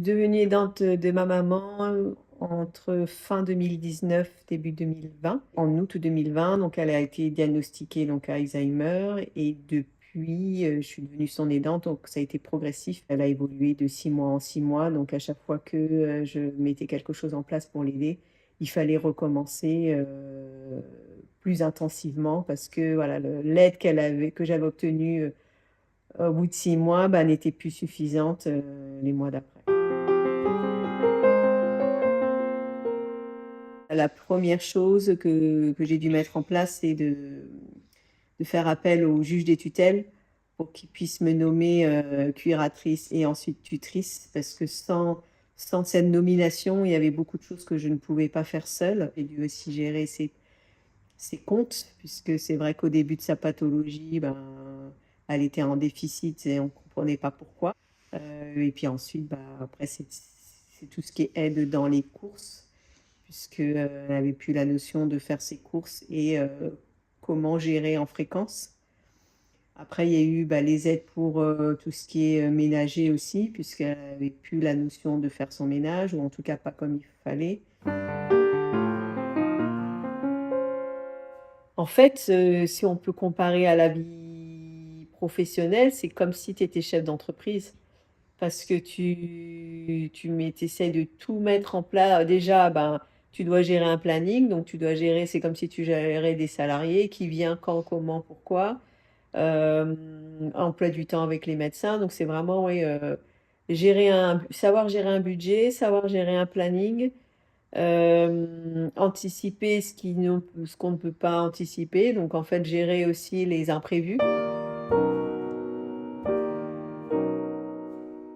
devenue aidante de ma maman entre fin 2019, début 2020. En août 2020, donc elle a été diagnostiquée donc Alzheimer et depuis, je suis devenue son aidante, donc ça a été progressif. Elle a évolué de 6 mois en 6 mois, donc à chaque fois que, je mettais quelque chose en place pour l'aider, il fallait recommencer, plus intensivement parce que voilà, l'aide que j'avais obtenue, au bout de 6 mois, bah, n'était plus suffisante, les mois d'après. La première chose que j'ai dû mettre en place, c'est de faire appel au juge des tutelles pour qu'il puisse me nommer, cuiratrice et ensuite tutrice parce que sans cette nomination, il y avait beaucoup de choses que je ne pouvais pas faire seule. J'ai dû aussi gérer ses comptes puisque c'est vrai qu'au début de sa pathologie, ben, elle était en déficit et on ne comprenait pas pourquoi. Et puis ensuite, bah, après, c'est tout ce qui est aide dans les courses, puisqu'elle n'avait plus la notion de faire ses courses et comment gérer en fréquence. Après, il y a eu bah, les aides pour tout ce qui est ménager aussi, puisqu'elle n'avait plus la notion de faire son ménage, ou en tout cas pas comme il fallait. En fait, si on peut comparer à la vie professionnelle, c'est comme si tu étais chef d'entreprise. Parce que tu essaies de tout mettre en place. Déjà, ben, tu dois gérer un planning, donc tu dois gérer, c'est comme si tu gérais des salariés, qui vient, quand, comment, pourquoi, emploi du temps avec les médecins. Donc c'est vraiment, oui, savoir gérer un budget, savoir gérer un planning, anticiper ce qu'on ne peut pas anticiper. Donc en fait, gérer aussi les imprévus.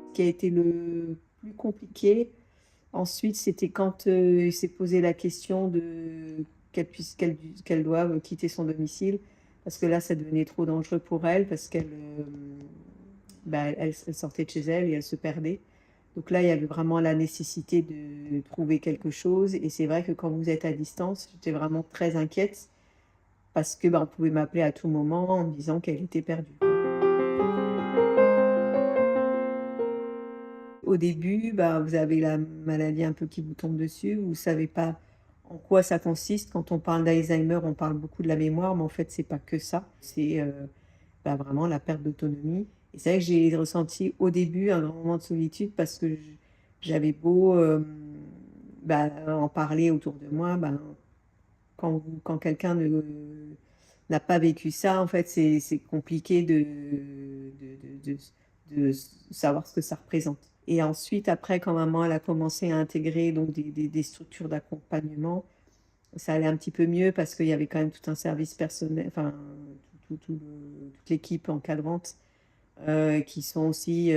Ce qui a été le plus compliqué, ensuite, c'était quand il s'est posé la question qu'elle doive quitter son domicile, parce que là, ça devenait trop dangereux pour elle, parce qu'elle bah, elle sortait de chez elle et elle se perdait. Donc là, il y avait vraiment la nécessité de trouver quelque chose. Et c'est vrai que quand vous êtes à distance, j'étais vraiment très inquiète, parce que bah, on pouvait m'appeler à tout moment en me disant qu'elle était perdue. Au début, bah, vous avez la maladie un peu qui vous tombe dessus, vous ne savez pas en quoi ça consiste. Quand on parle d'Alzheimer, on parle beaucoup de la mémoire, mais en fait, c'est pas que ça. C'est bah, vraiment la perte d'autonomie. Et c'est vrai que j'ai ressenti au début un grand moment de solitude parce que j'avais beau bah, en parler autour de moi, bah, quand quelqu'un n'a pas vécu ça, en fait, c'est compliqué de savoir ce que ça représente. Et ensuite, après, quand maman elle a commencé à intégrer donc des structures d'accompagnement, ça allait un petit peu mieux parce qu'il y avait quand même tout un service personnel, enfin, toute l'équipe encadrante qui sont aussi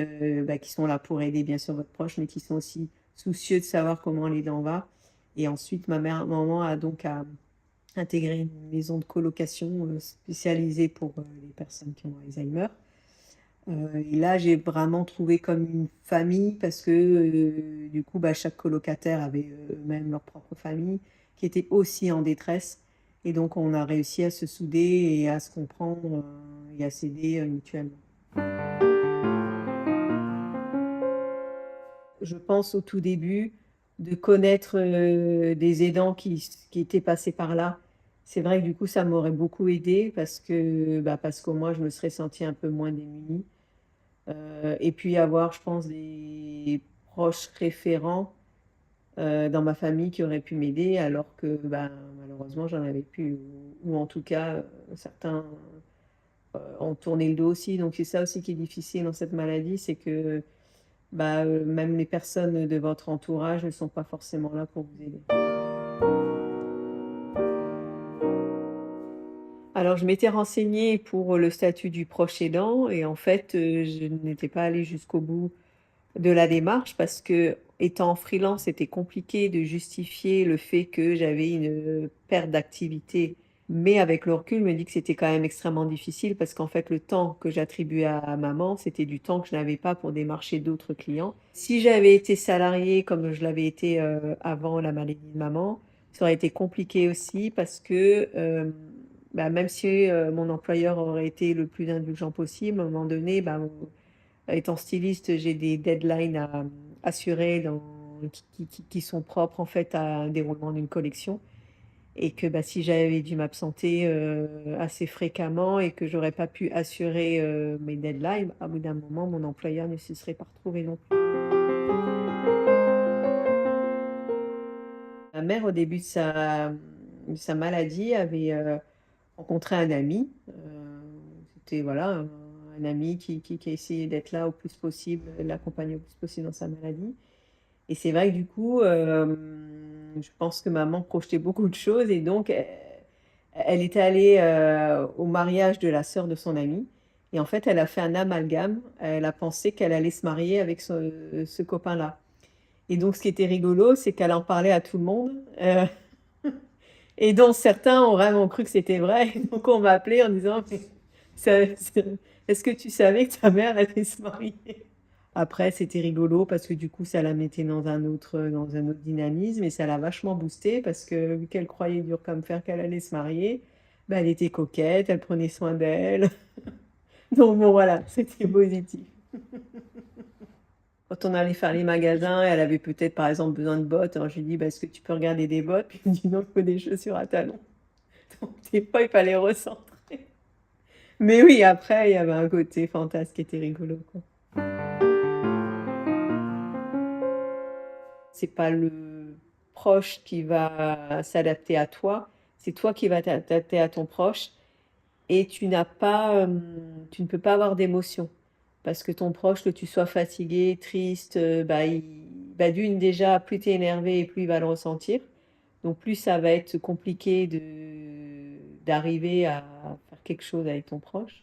bah, qui sont là pour aider bien sûr votre proche, mais qui sont aussi soucieux de savoir comment l'aidant va. Et ensuite, maman a donc intégré une maison de colocation spécialisée pour les personnes qui ont Alzheimer. Et là, j'ai vraiment trouvé comme une famille parce que du coup, bah, chaque colocataire avait eux-mêmes leur propre famille qui était aussi en détresse. Et donc, on a réussi à se souder et à se comprendre et à s'aider mutuellement. Je pense au tout début de connaître des aidants qui étaient passés par là. C'est vrai que du coup, ça m'aurait beaucoup aidé parce qu'au moins, je me serais sentie un peu moins démunie. Et puis avoir, je pense, des proches référents dans ma famille qui auraient pu m'aider, alors que bah, malheureusement, j'en avais plus. Ou en tout cas, certains ont tourné le dos aussi. Donc c'est ça aussi qui est difficile dans cette maladie, c'est que bah, même les personnes de votre entourage ne sont pas forcément là pour vous aider. Alors, je m'étais renseignée pour le statut du proche aidant et en fait, je n'étais pas allée jusqu'au bout de la démarche parce que, étant freelance, c'était compliqué de justifier le fait que j'avais une perte d'activité. Mais avec le recul, je me dis que c'était quand même extrêmement difficile parce qu'en fait, le temps que j'attribuais à maman, c'était du temps que je n'avais pas pour démarcher d'autres clients. Si j'avais été salariée comme je l'avais été avant la maladie de maman, ça aurait été compliqué aussi parce que bah, même si mon employeur aurait été le plus indulgent possible, à un moment donné, bah, étant styliste, j'ai des deadlines assurées, qui sont propres en fait à un déroulement d'une collection. Et que bah, si j'avais dû m'absenter assez fréquemment et que j'aurais pas pu assurer mes deadlines, à bout d'un moment, mon employeur ne se serait pas retrouvé non plus. Ma mère, au début de sa maladie, avait rencontré un ami. C'était voilà, un ami qui a essayé d'être là au plus possible, l'accompagner au plus possible dans sa maladie. Et c'est vrai que du coup, je pense que maman projetait beaucoup de choses et donc elle était allée au mariage de la sœur de son ami. Et en fait, elle a fait un amalgame. Elle a pensé qu'elle allait se marier avec ce copain-là. Et donc, ce qui était rigolo, c'est qu'elle en parlait à tout le monde. Et dont certains ont vraiment cru que c'était vrai. Et donc, on m'a appelé en disant, mais est-ce que tu savais que ta mère allait se marier? Après, c'était rigolo parce que du coup, ça la mettait dans un autre dynamisme et ça l'a vachement boosté parce que vu qu'elle croyait dur comme fer qu'elle allait se marier, bah, elle était coquette, elle prenait soin d'elle. Donc bon, voilà, c'était positif. Quand on allait faire les magasins, elle avait peut-être par exemple besoin de bottes. Alors je lui dis, bah, est-ce que tu peux regarder des bottes? Puis elle me dit, non, il faut des chaussures à talons. Donc des fois, il fallait recentrer. Mais oui, après, il y avait un côté fantasque qui était rigolo, quoi. C'est pas le proche qui va s'adapter à toi, c'est toi qui vas t'adapter à ton proche et tu ne peux pas avoir d'émotion parce que ton proche, que tu sois fatigué, triste, bah, d'une déjà, plus tu es énervé et plus il va le ressentir. Donc plus ça va être compliqué d'arriver à faire quelque chose avec ton proche.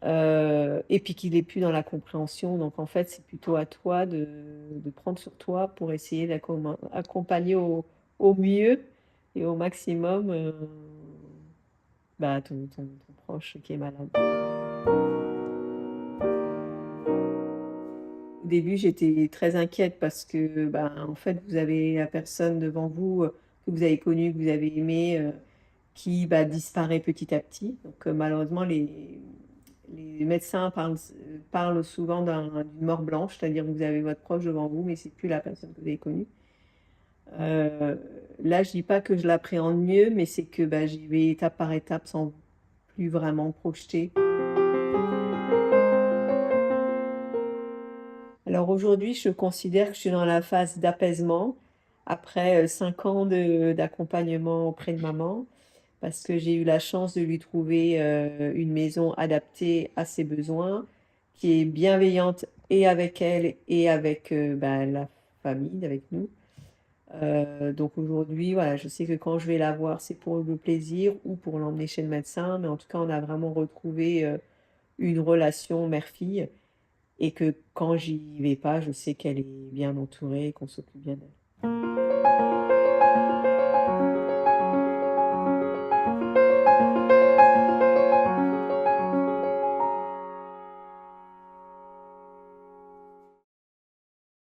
Et puis qu'il est plus dans la compréhension. Donc en fait, c'est plutôt à toi de prendre sur toi pour essayer d'accompagner au mieux et au maximum bah, ton proche qui est malade. Au début, j'étais très inquiète parce que bah, en fait, vous avez la personne devant vous que vous avez connue, que vous avez aimée, qui bah, disparaît petit à petit. Donc malheureusement, les médecins parlent souvent d'une mort blanche, c'est-à-dire que vous avez votre proche devant vous, mais c'est plus la personne que vous avez connue. Là, je dis pas que je l'appréhende mieux, mais c'est que bah, j'y vais étape par étape sans plus vraiment projeter. Alors aujourd'hui, je considère que je suis dans la phase d'apaisement après 5 ans d'accompagnement auprès de maman, parce que j'ai eu la chance de lui trouver une maison adaptée à ses besoins, qui est bienveillante et avec elle et avec bah, la famille, avec nous. Donc aujourd'hui, voilà, je sais que quand je vais la voir, c'est pour le plaisir ou pour l'emmener chez le médecin, mais en tout cas, on a vraiment retrouvé une relation mère-fille et que quand j'y vais pas, je sais qu'elle est bien entourée et qu'on s'occupe bien d'elle.